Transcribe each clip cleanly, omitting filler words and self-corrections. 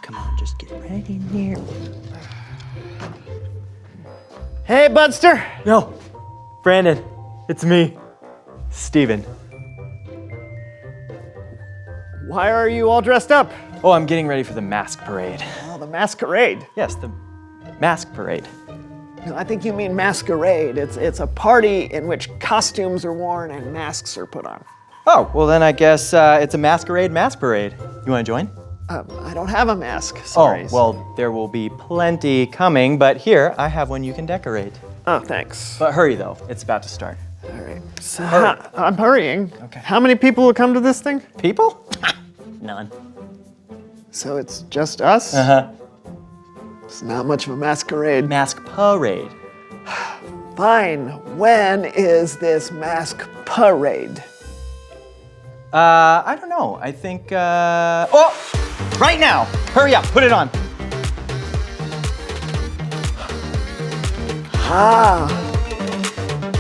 Come on, just get right in here. Hey, Budster. No, Brandon, it's me, Steven. Why are you all dressed up? Oh, I'm getting ready for the mask parade. Oh, the masquerade. Yes, the mask parade. No, I think you mean masquerade. It's a party in which costumes are worn and masks are put on. Oh, well then I guess it's a masquerade mask parade. You want to join? I don't have a mask, sorry. Oh, well, there will be plenty coming, but here, I have one you can decorate. Oh, thanks. But hurry though, it's about to start. All right. So, I'm hurrying. Okay. How many people will come to this thing? People? None. So it's just us? Uh-huh. It's not much of a masquerade. Mask parade. Fine. When is this mask parade? I don't know. I think, oh! Right now! Hurry up, put it on. Ah,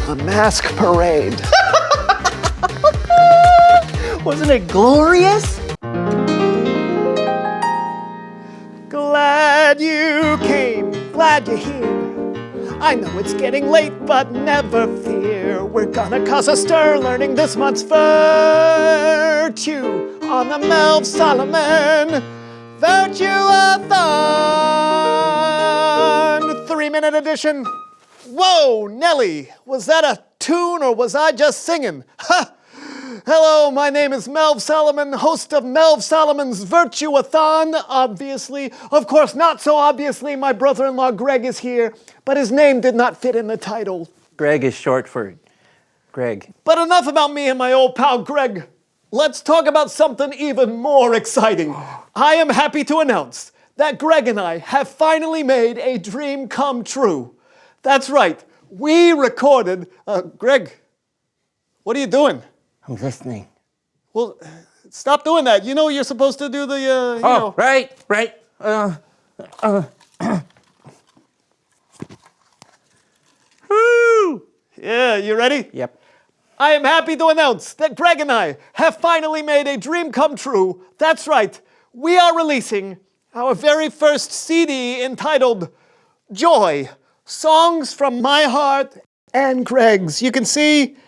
a mask parade. Wasn't it glorious? Glad you came, glad you're here. I know it's getting late, but never fear. We're gonna cause a stir learning this month's virtue on the Melv Solomon Virtue-a-thon 3-minute edition. Whoa, Nelly, was that a tune or was I just singing? Ha! Hello, my name is Melv Solomon, host of Melv Solomon's Virtue-a-thon, obviously. Of course, not so obviously, my brother-in-law Greg is here, but his name did not fit in the title. Greg is short for Greg. But enough about me and my old pal Greg. Let's talk about something even more exciting. I am happy to announce that Greg and I have finally made a dream come true. That's right, we recorded, Greg, what are you doing? I'm listening. Well, stop doing that. You know you're supposed to do the, you know. Right. Woo! Yeah, you ready? Yep. I am happy to announce that Greg and I have finally made a dream come true. That's right, we are releasing our very first CD entitled Joy, Songs from My Heart and Greg's. You can see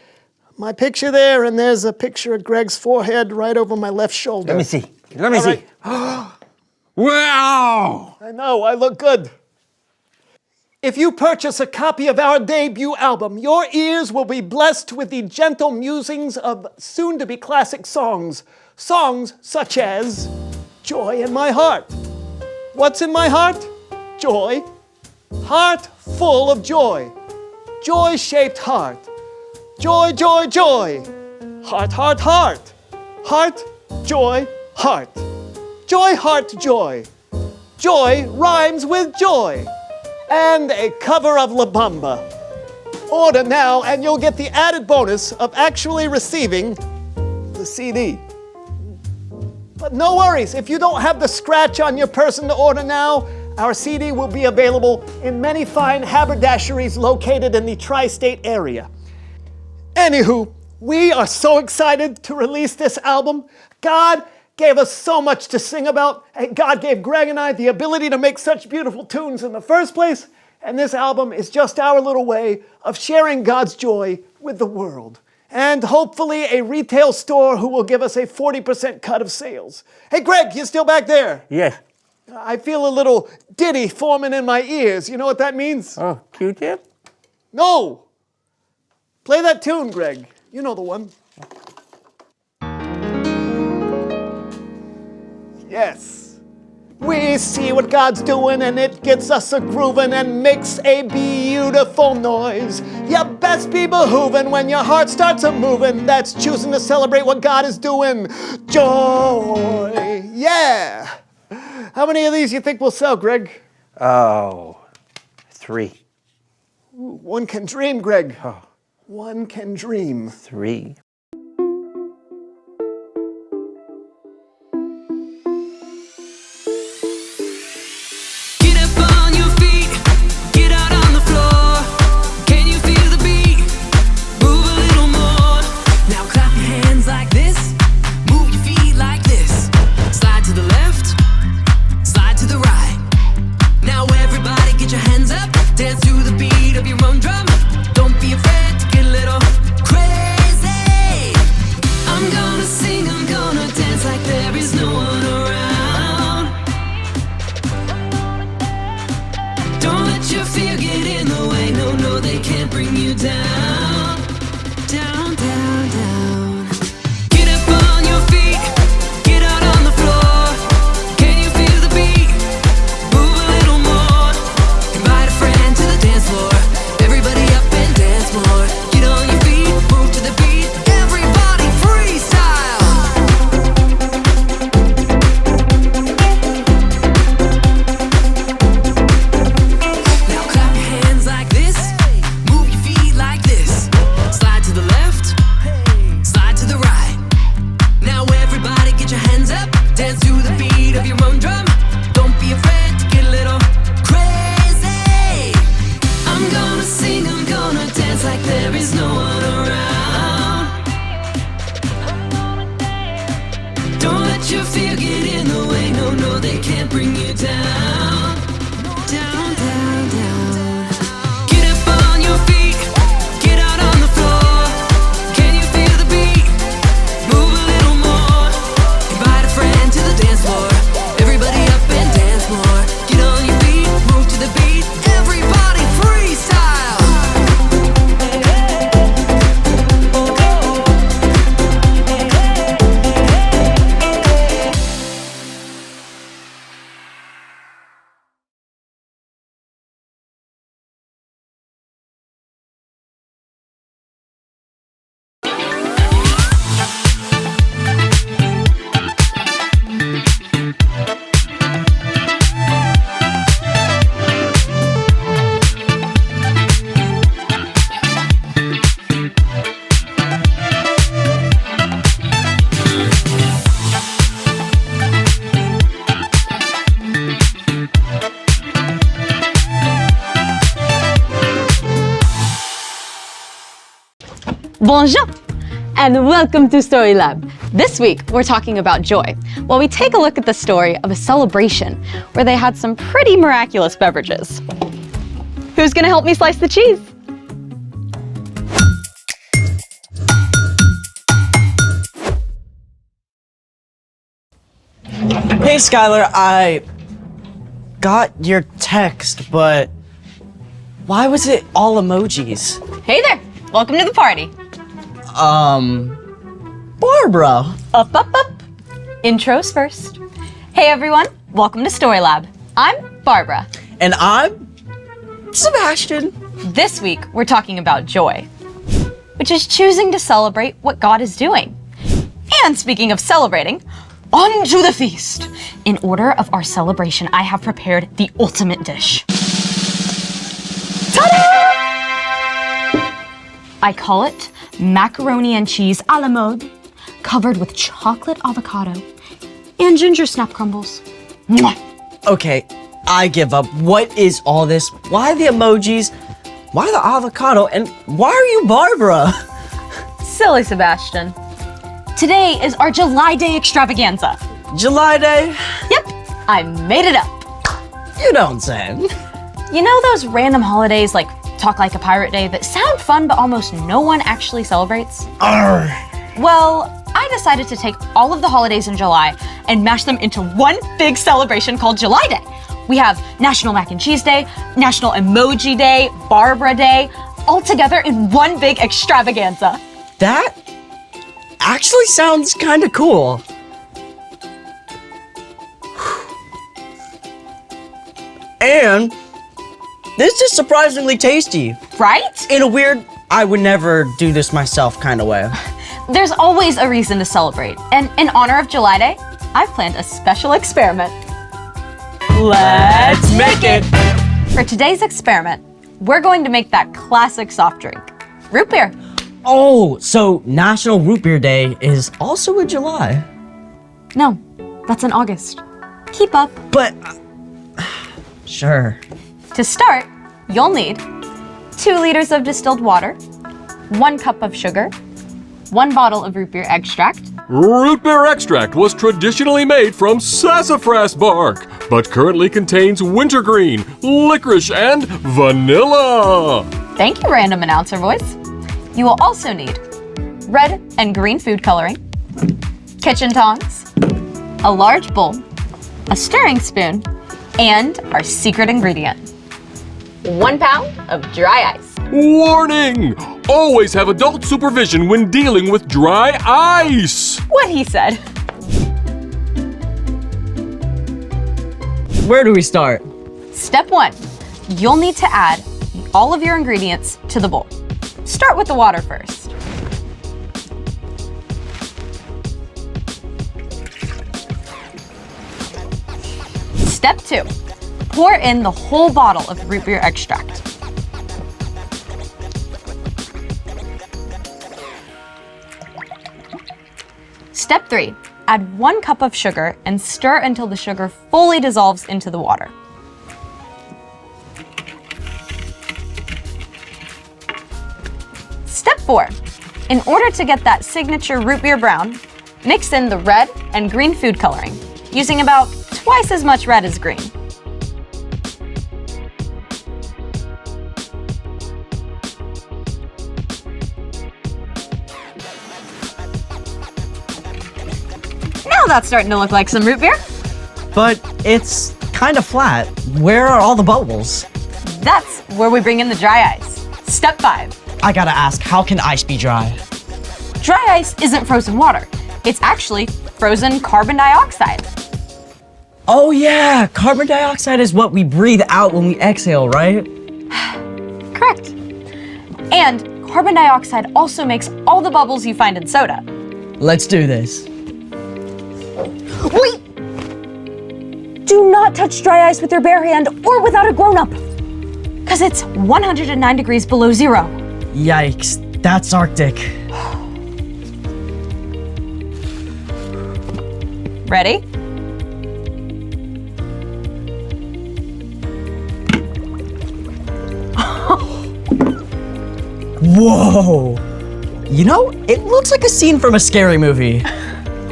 my picture there, and there's a picture of Greg's forehead right over my left shoulder. Let me see. Let me All see. right. Wow! I know, I look good. If you purchase a copy of our debut album, your ears will be blessed with the gentle musings of soon-to-be classic songs. Songs such as Joy in My Heart. What's in my heart? Joy. Heart full of joy. Joy-shaped heart. Joy, joy, joy. Heart, heart, heart. Heart, joy, heart. Joy, heart, joy. Joy rhymes with joy. And a cover of La Bamba. Order now and you'll get the added bonus of actually receiving the CD. But no worries, if you don't have the scratch on your person to order now, our CD will be available in many fine haberdasheries located in the tri-state area. Anywho, we are so excited to release this album. God gave us so much to sing about, and God gave Greg and I the ability to make such beautiful tunes in the first place, and this album is just our little way of sharing God's joy with the world. And hopefully a retail store who will give us a 40% cut of sales. Hey Greg, you still back there? Yes. I feel a little ditty forming in my ears. You know what that means? Oh, Q-tip? No! Play that tune, Greg. You know the one. Yes. We see what God's doing and it gets us a grooving and makes a beautiful noise. You best be behooving when your heart starts a moving. That's choosing to celebrate what God is doing. Joy. Yeah. How many of these you think will sell, Greg? Oh, 3. One can dream, Greg. Oh. One can dream. 3. Get up on your feet, get out on the floor. Can you feel the beat? Move a little more. Now clap your hands like this, move your feet like this. let your fear get in the way. No, no, they can't bring you down. Down, down, down. Get up on your feet, get out on the floor. Can you feel the beat? Move a little more. Invite a friend to the dance floor. Everybody up and dance more. Get on your feet, move to the beat. Everybody freestyle. Bonjour, and welcome to Story Lab. This week, we're talking about joy, while we take a look at the story of a celebration where they had some pretty miraculous beverages. Who's gonna help me slice the cheese? Hey Skylar, I got your text, but why was it all emojis? Hey there, welcome to the party. Barbara. Up, up, up. Intros first. Hey everyone, welcome to Story Lab. I'm Barbara. And I'm Sebastian. This week, we're talking about joy, which is choosing to celebrate what God is doing. And speaking of celebrating, on to the feast. In order of our celebration, I have prepared the ultimate dish. Ta-da! I call it macaroni and cheese a la mode, covered with chocolate avocado and ginger snap crumbles. Mwah! Okay, I give up. What is all this? Why the emojis? Why the avocado? And why are you Barbara? Silly Sebastian. Today is our July Day extravaganza. July Day? Yep, I made it up. You don't say. You know those random holidays like Talk Like a Pirate Day that sound fun but almost no one actually celebrates? Arr. Well, I decided to take all of the holidays in July and mash them into one big celebration called July Day. We have National Mac and Cheese Day, National Emoji Day, Barbara Day, all together in one big extravaganza. That actually sounds kind of cool. And this is surprisingly tasty. Right? In a weird, I would never do this myself kind of way. There's always a reason to celebrate, and in honor of July Day, I've planned a special experiment. Let's make it! For today's experiment, we're going to make that classic soft drink, root beer. Oh, so National Root Beer Day is also in July. No, that's in August. Keep up. But, sure. To start, you'll need 2 liters of distilled water, 1 cup of sugar, 1 bottle of root beer extract. Root beer extract was traditionally made from sassafras bark, but currently contains wintergreen, licorice, and vanilla. Thank you, random announcer voice. You will also need red and green food coloring, kitchen tongs, a large bowl, a stirring spoon, and our secret ingredient, 1 pound of dry ice. Warning! Always have adult supervision when dealing with dry ice. What he said. Where do we start? Step 1, you'll need to add all of your ingredients to the bowl. Start with the water first. Step 2, pour in the whole bottle of root beer extract. Step 3, add 1 cup of sugar and stir until the sugar fully dissolves into the water. Step 4, in order to get that signature root beer brown, Mix in the red and green food coloring, using about twice as much red as green. Now that's starting to look like some root beer. But it's kind of flat. Where are all the bubbles? That's where we bring in the dry ice. Step 5. I gotta ask, how can ice be dry? Dry ice isn't frozen water. It's actually frozen carbon dioxide. Oh yeah, carbon dioxide is what we breathe out when we exhale, right? Correct. And carbon dioxide also makes all the bubbles you find in soda. Let's do this. Wait! Do not touch dry ice with your bare hand or without a grown-up, because it's 109 degrees below zero. Yikes, that's Arctic. Ready? Whoa! You know, it looks like a scene from a scary movie.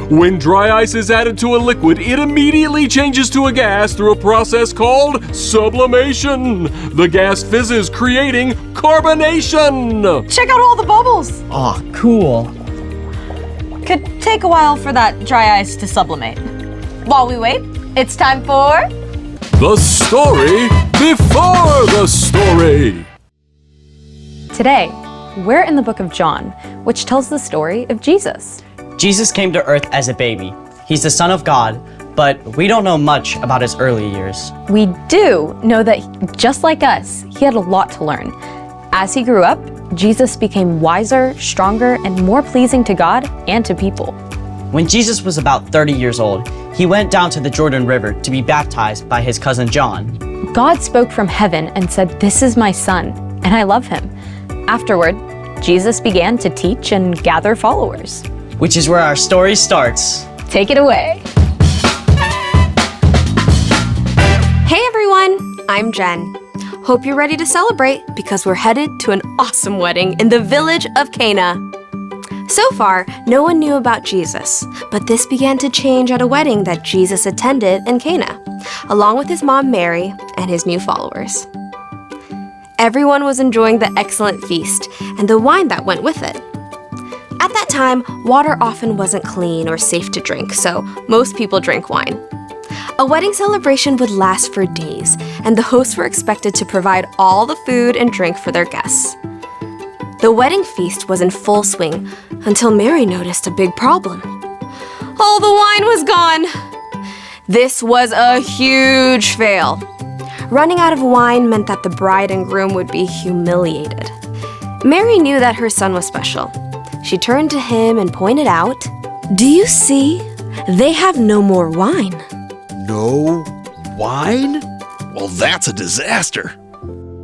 When dry ice is added to a liquid, it immediately changes to a gas through a process called sublimation. The gas fizzes, creating carbonation. Check out all the bubbles. Aw, cool. Could take a while for that dry ice to sublimate. While we wait, it's time for... The story before the story. Today, we're in the book of John, which tells the story of Jesus. Jesus came to Earth as a baby. He's the Son of God, but we don't know much about his early years. We do know that just like us, he had a lot to learn. As he grew up, Jesus became wiser, stronger, and more pleasing to God and to people. When Jesus was about 30 years old, he went down to the Jordan River to be baptized by his cousin John. God spoke from heaven and said, "This is my son, and I love him." Afterward, Jesus began to teach and gather followers. Which is where our story starts. Take it away. Hey everyone, I'm Jen. Hope you're ready to celebrate because we're headed to an awesome wedding in the village of Cana. So far, no one knew about Jesus, but this began to change at a wedding that Jesus attended in Cana, along with his mom Mary and his new followers. Everyone was enjoying the excellent feast and the wine that went with it. At that time, water often wasn't clean or safe to drink, so most people drank wine. A wedding celebration would last for days, and the hosts were expected to provide all the food and drink for their guests. The wedding feast was in full swing until Mary noticed a big problem. All the wine was gone! This was a huge fail. Running out of wine meant that the bride and groom would be humiliated. Mary knew that her son was special. She turned to him and pointed out, "Do you see? They have no more wine." No wine? Well, that's a disaster.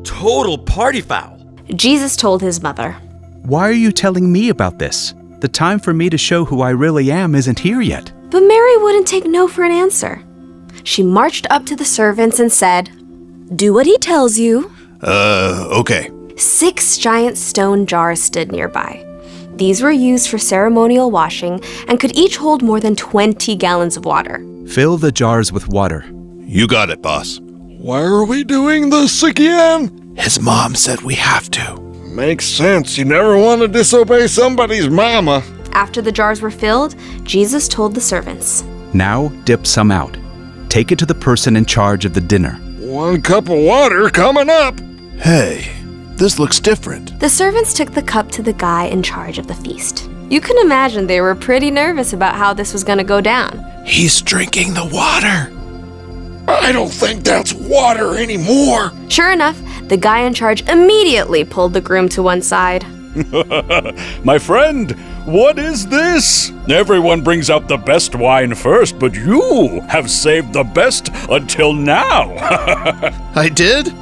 Total party foul. Jesus told his mother, Why are you telling me about this? The time for me to show who I really am isn't here yet. but Mary wouldn't take no for an answer. She marched up to the servants and said, "Do what he tells you." Okay. 6 giant stone jars stood nearby. These were used for ceremonial washing and could each hold more than 20 gallons of water. Fill the jars with water. You got it, boss. Why are we doing this again? His mom said we have to. Makes sense. You never want to disobey somebody's mama. After the jars were filled, Jesus told the servants, Now dip some out. Take it to the person in charge of the dinner. 1 cup of water coming up. Hey, this looks different. The servants took the cup to the guy in charge of the feast. You can imagine they were pretty nervous about how this was going to go down. He's drinking the water. I don't think that's water anymore. Sure enough, the guy in charge immediately pulled the groom to one side. My friend, what is this? Everyone brings out the best wine first, but you have saved the best until now. I did?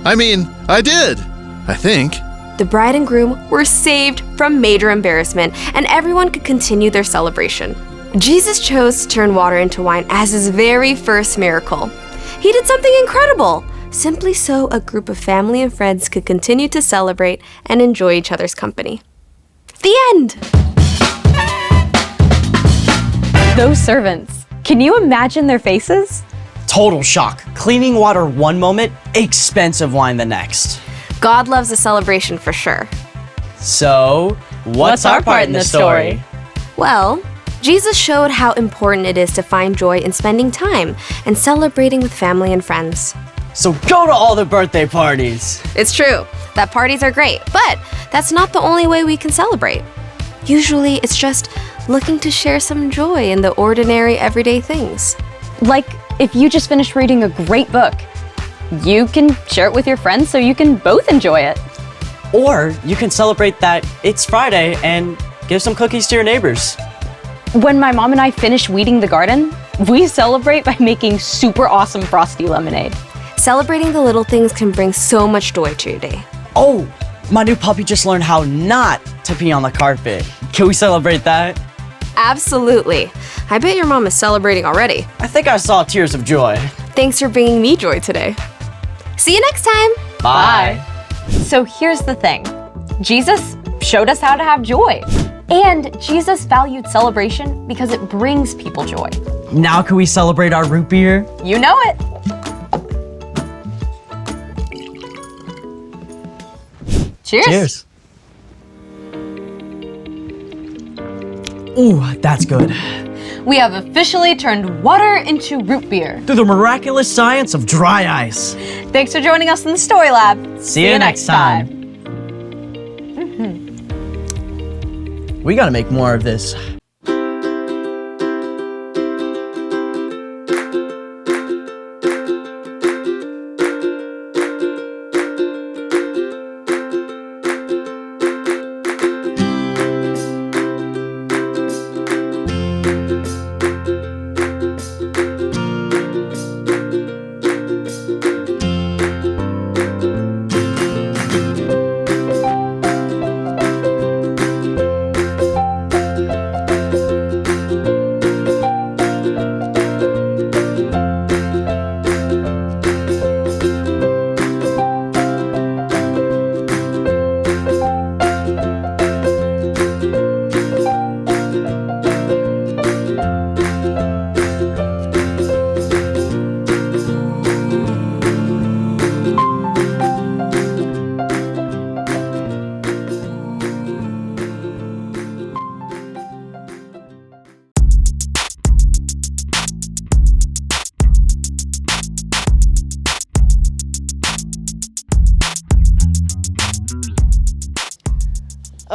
I did. I think. The bride and groom were saved from major embarrassment, and everyone could continue their celebration. Jesus chose to turn water into wine as his very first miracle. He did something incredible, simply so a group of family and friends could continue to celebrate and enjoy each other's company. The end! Those servants, can you imagine their faces? Total shock. Cleaning water one moment, expensive wine the next. God loves a celebration for sure. So, what's our part in the story? Well, Jesus showed how important it is to find joy in spending time and celebrating with family and friends. So go to all the birthday parties. It's true that parties are great, but that's not the only way we can celebrate. Usually, it's just looking to share some joy in the ordinary, everyday things. Like if you just finished reading a great book, you can share it with your friends so you can both enjoy it. Or you can celebrate that it's Friday and give some cookies to your neighbors. When my mom and I finish weeding the garden, we celebrate by making super awesome frosty lemonade. Celebrating the little things can bring so much joy to your day. Oh, my new puppy just learned how not to pee on the carpet. Can we celebrate that? Absolutely. I bet your mom is celebrating already. I think I saw tears of joy. Thanks for bringing me joy today. See you next time. Bye. So here's the thing. Jesus showed us how to have joy. And Jesus valued celebration because it brings people joy. Now can we celebrate our root beer? You know it. Cheers. Cheers. Ooh, that's good. We have officially turned water into root beer. Through the miraculous science of dry ice. Thanks for joining us in the Story Lab. See you next time. We gotta make more of this.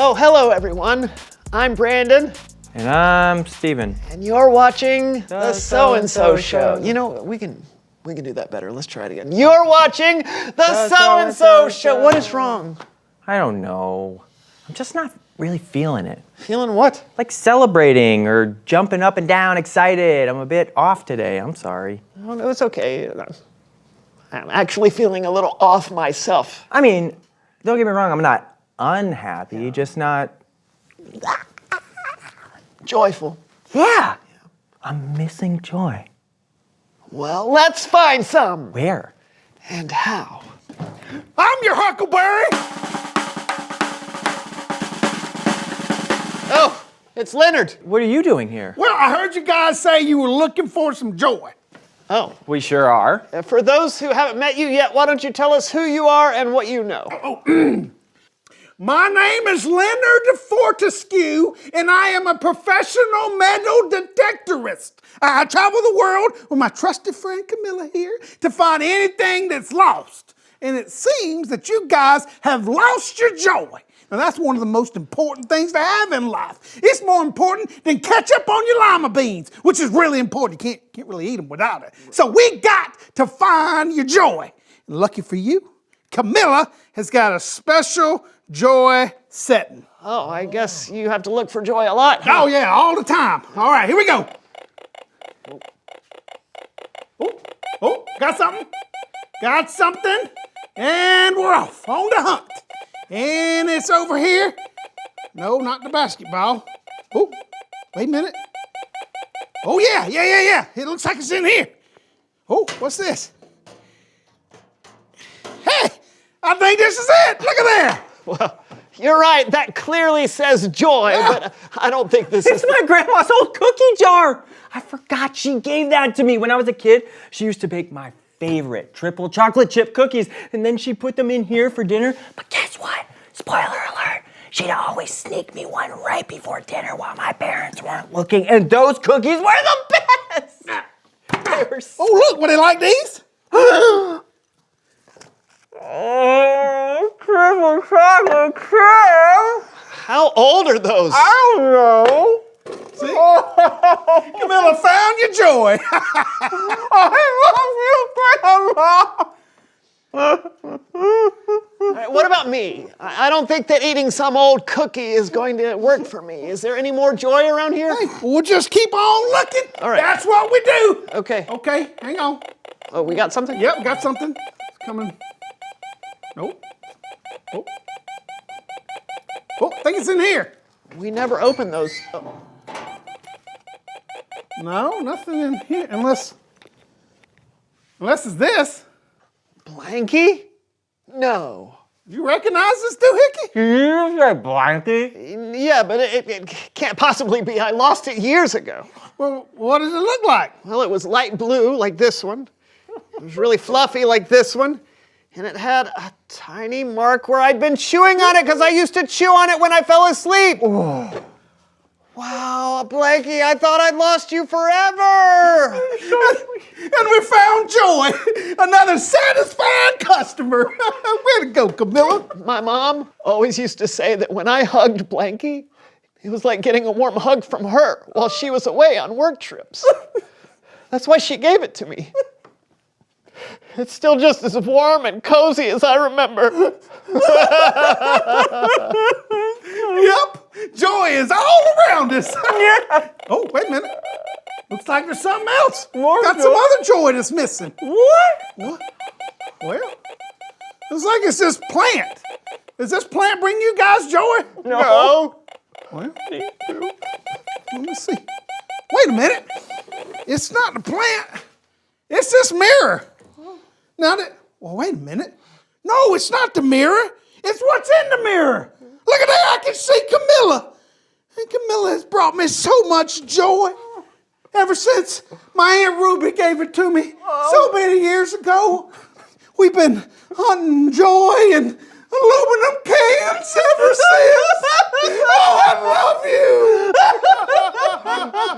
Oh, hello everyone. I'm Brandon, And I'm Steven. and you're watching the So-and-so So-and-so Show. Show. You know, we can do that better. Let's try it again. You're watching the So-and-so Show. What is wrong? I don't know. I'm just not really feeling it. Feeling what? Like celebrating or jumping up and down excited. I'm a bit off today. I'm sorry. Oh, no, it's okay. I'm actually feeling a little off myself. I mean, don't get me wrong. I'm not unhappy, just not... Joyful. Yeah. I'm missing joy. Well, let's find some. Where? And how? I'm your Huckleberry. Oh, it's Leonard. What are you doing here? Well, I heard you guys say you were looking for some joy. Oh. We sure are. For those who haven't met you yet, why don't you tell us who you are and what you know? My name is Leonard Fortescue, and I am a professional metal detectorist. I travel the world with my trusted friend Camilla here to find anything that's lost. And it seems that you guys have lost your joy. Now, that's one of the most important things to have in life. It's more important than ketchup on your lima beans, which is really important. You can't really eat them without it. So we got to find your joy. And lucky for you, Camilla has got a special joy setting. Oh, I guess you have to look for joy a lot. Huh? Oh, yeah, all the time. All right, here we go. Oh, got something? Got something? And we're off on the hunt. And it's over here. No, not the basketball. Oh, wait a minute. Oh, yeah. It looks like it's in here. Oh, what's this? Hey, I think this is it. Look at there. Well, You're right, that clearly says joy, but I don't think this It's is... my grandma's old cookie jar. I forgot she gave that to me when I was a kid. She used to bake my favorite triple chocolate chip cookies, and then she put them in here for dinner. But guess what? Spoiler alert. She'd always sneak me one right before dinner while my parents weren't looking, and those cookies were the best. They were so Oh, look, what they like these? Oh, triple chocolate chip. How old are those? I don't know. See? Camilla found your joy. I love you, Grandma. All right, what about me? I don't think that eating some old cookie is going to work for me. Is there any more joy around here? Hey, we'll just keep on looking. All right. That's what we do. Okay. Okay, hang on. Oh, we got something? Yep, got something. It's coming. Nope. Oh. Oh, I think it's in here. We never opened those. Oh. No, nothing in here. Unless it's this. Blanky? No. You recognize this doohickey? You say blanky? Yeah, but it can't possibly be. I lost it years ago. Well, what does it look like? Well, it was light blue, like this one. It was really fluffy, like this one. And it had a tiny mark where I'd been chewing on it because I used to chew on it when I fell asleep. Oh. Wow, Blanky, I thought I'd lost you forever. And we found Joy, another satisfied customer. Way to go, Camilla. My mom always used to say that when I hugged Blanky, it was like getting a warm hug from her while she was away on work trips. That's why she gave it to me. It's still just as warm and cozy as I remember. Yep, joy is all around us. Yeah. Oh, wait a minute. Looks like there's something else. Got some other joy that's missing. What? Well, looks like it's this plant. Does this plant bring you guys joy? No. Well, let me see. Wait a minute. It's not the plant. It's this mirror. Now well, wait a minute. No, it's not the mirror. It's what's in the mirror. Look at that. I can see Camilla. And Camilla has brought me so much joy. Ever since my Aunt Ruby gave it to me so many years ago. We've been hunting joy and aluminum cans ever since. Oh, I love you.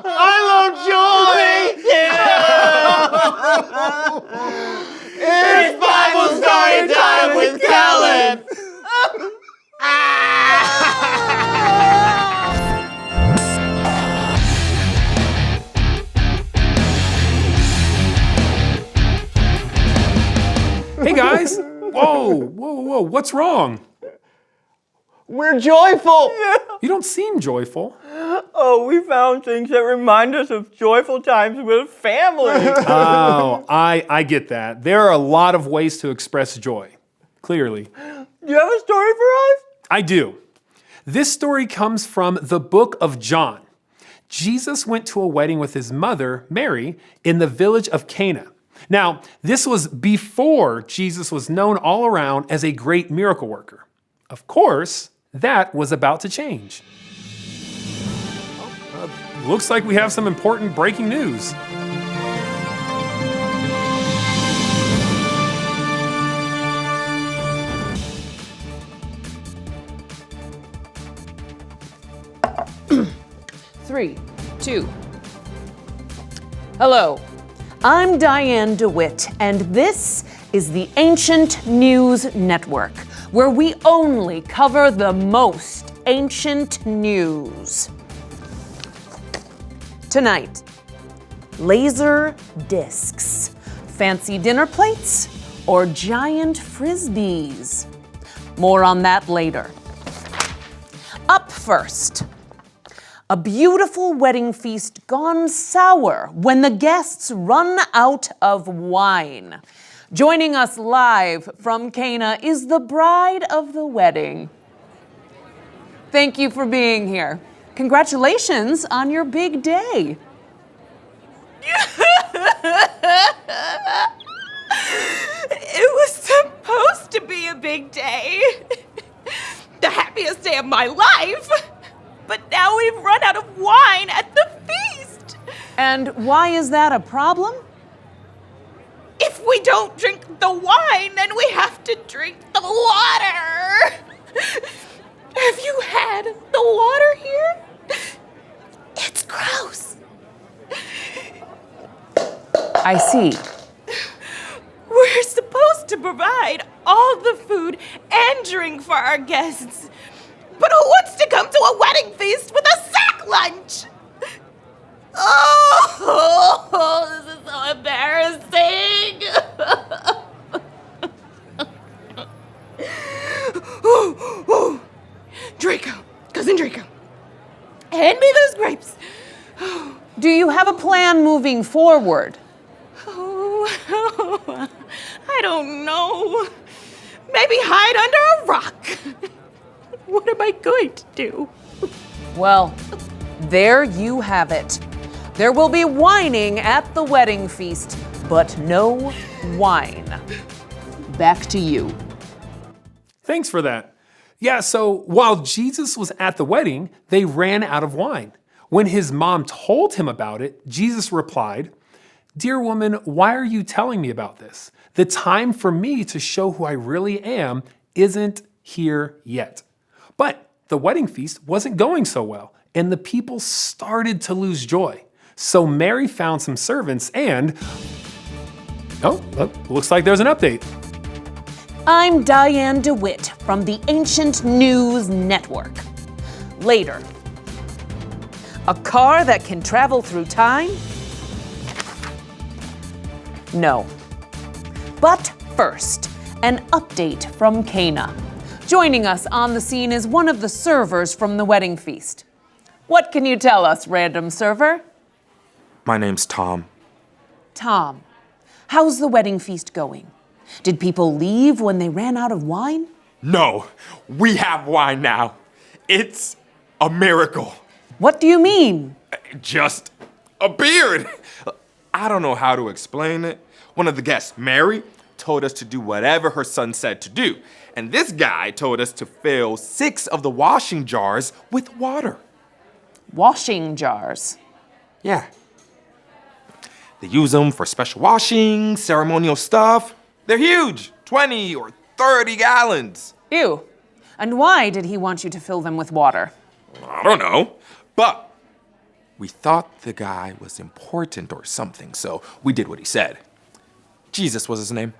I love joy. It's Bible story time with Kellen. Hey guys! Whoa, what's wrong? We're joyful. You don't seem joyful. Oh, we found things that remind us of joyful times with family. Oh, I get that. There are a lot of ways to express joy, clearly. Do you have a story for us? I do. This story comes from the book of John. Jesus went to a wedding with his mother, Mary, in the village of Cana. Now, this was before Jesus was known all around as a great miracle worker. Of course, that was about to change. Looks like we have some important breaking news. Three, two. Hello, I'm Diane DeWitt, and this is the Ancient News Network, where we only cover the most ancient news. Tonight, laser discs, fancy dinner plates, or giant frisbees. More on that later. Up first, a beautiful wedding feast gone sour when the guests run out of wine. Joining us live from Cana is the bride of the wedding. Thank you for being here. Congratulations on your big day. It was supposed to be a big day. The happiest day of my life. But now we've run out of wine at the feast. And why is that a problem? If we don't drink the wine, then we have to drink the water. Have you had the water here? It's gross. I see. We're supposed to provide all the food and drink for our guests. But who wants to come to a wedding feast with a sack lunch? Oh, this is so embarrassing. Draco, cousin Draco, hand me those grapes. Do you have a plan moving forward? Oh, I don't know. Maybe hide under a rock. What am I going to do? Well, there you have it. There will be whining at the wedding feast, but no wine. Back to you. Thanks for that. Yeah, so while Jesus was at the wedding, they ran out of wine. When his mom told him about it, Jesus replied, "Dear woman, why are you telling me about this? The time for me to show who I really am isn't here yet." But the wedding feast wasn't going so well, and the people started to lose joy. So Mary found some servants and... Oh, looks like there's an update. I'm Diane DeWitt from the Ancient News Network. Later. A car that can travel through time? No. But first, an update from Cana. Joining us on the scene is one of the servers from the wedding feast. What can you tell us, random server? My name's Tom. Tom, how's the wedding feast going? Did people leave when they ran out of wine? No, we have wine now. It's a miracle. What do you mean? Just appeared. I don't know how to explain it. One of the guests, Mary, told us to do whatever her son said to do. And this guy told us to fill 6 of the washing jars with water. Washing jars? Yeah. They use them for special washing, ceremonial stuff. They're huge, 20 or 30 gallons. Ew. And why did he want you to fill them with water? I don't know, but we thought the guy was important or something, so we did what he said. Jesus was his name.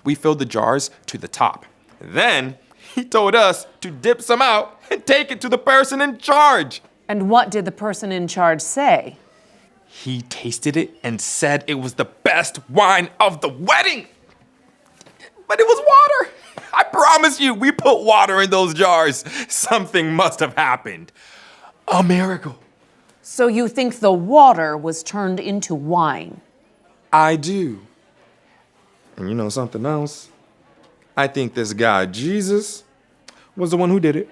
We filled the jars to the top. Then he told us to dip some out and take it to the person in charge. And what did the person in charge say? He tasted it and said it was the best wine of the wedding. But it was water. I promise you, we put water in those jars. Something must have happened. A miracle. So you think the water was turned into wine? I do. And you know something else? I think this guy, Jesus, was the one who did it.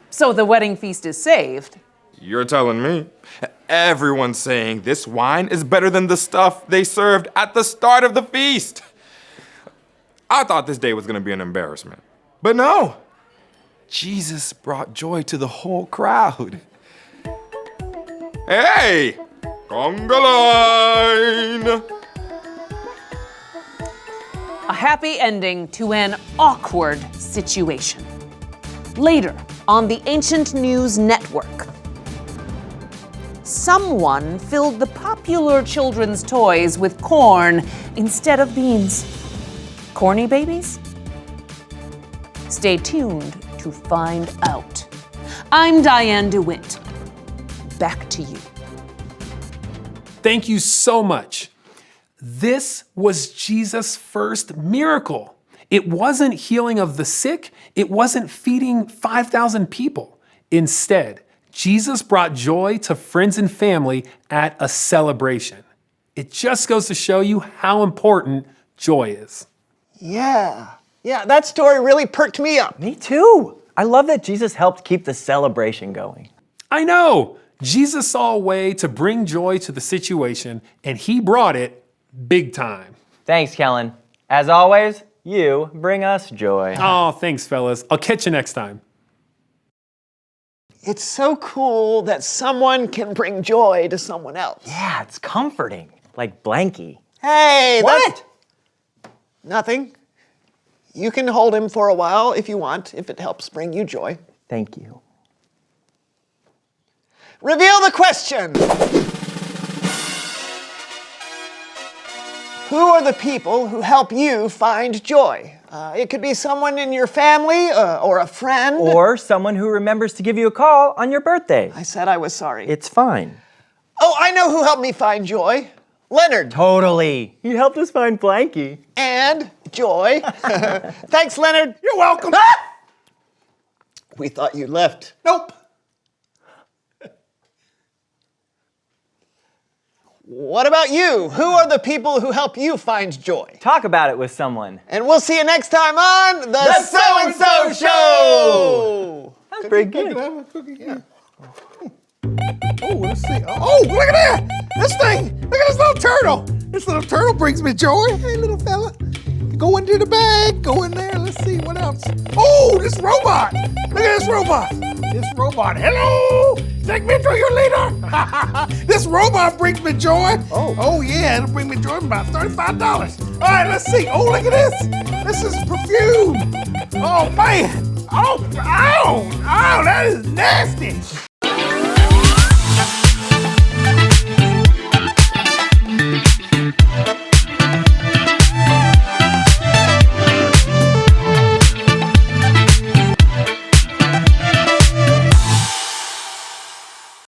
So the wedding feast is saved? You're telling me. Everyone's saying this wine is better than the stuff they served at the start of the feast. I thought this day was going to be an embarrassment. But no. Jesus brought joy to the whole crowd. Hey! Conga line! A happy ending to an awkward situation. Later on the Ancient News Network. Someone filled the popular children's toys with corn instead of beans. Corny babies? Stay tuned to find out. I'm Diane DeWitt. Back to you. Thank you so much. This was Jesus' first miracle. It wasn't healing of the sick. It wasn't feeding 5,000 people. Instead, Jesus brought joy to friends and family at a celebration. It just goes to show you how important joy is. Yeah, that story really perked me up. Me too. I love that Jesus helped keep the celebration going. I know. Jesus saw a way to bring joy to the situation, and he brought it big time. Thanks, Kellen. As always, you bring us joy. Oh, thanks, fellas. I'll catch you next time. It's so cool that someone can bring joy to someone else. Yeah, it's comforting. Like Blanky. Hey, What? Nothing. You can hold him for a while if you want, if it helps bring you joy. Thank you. Reveal the question. Who are the people who help you find joy? It could be someone in your family or a friend. Or someone who remembers to give you a call on your birthday. I said I was sorry. It's fine. Oh, I know who helped me find joy. Leonard. Totally. He helped us find Blanky. And joy. Thanks, Leonard. You're welcome. We thought you left. Nope. What about you? Who are the people who help you find joy? Talk about it with someone. And we'll see you next time on The So-and-So Show! That was pretty good. Can I have a cookie? Yeah. Oh, let's see. Oh, look at that! This thing! Look at this little turtle! This little turtle brings me joy. Hey, little fella. Go into the bag. Go in there. Let's see what else. Oh, this robot! Look at this robot! This robot. Hello! Take me to your leader! This robot brings me joy. Oh yeah, it'll bring me joy about $35. All right, let's see. Oh, look at this. This is perfume. Oh man. Oh, ow, that is nasty.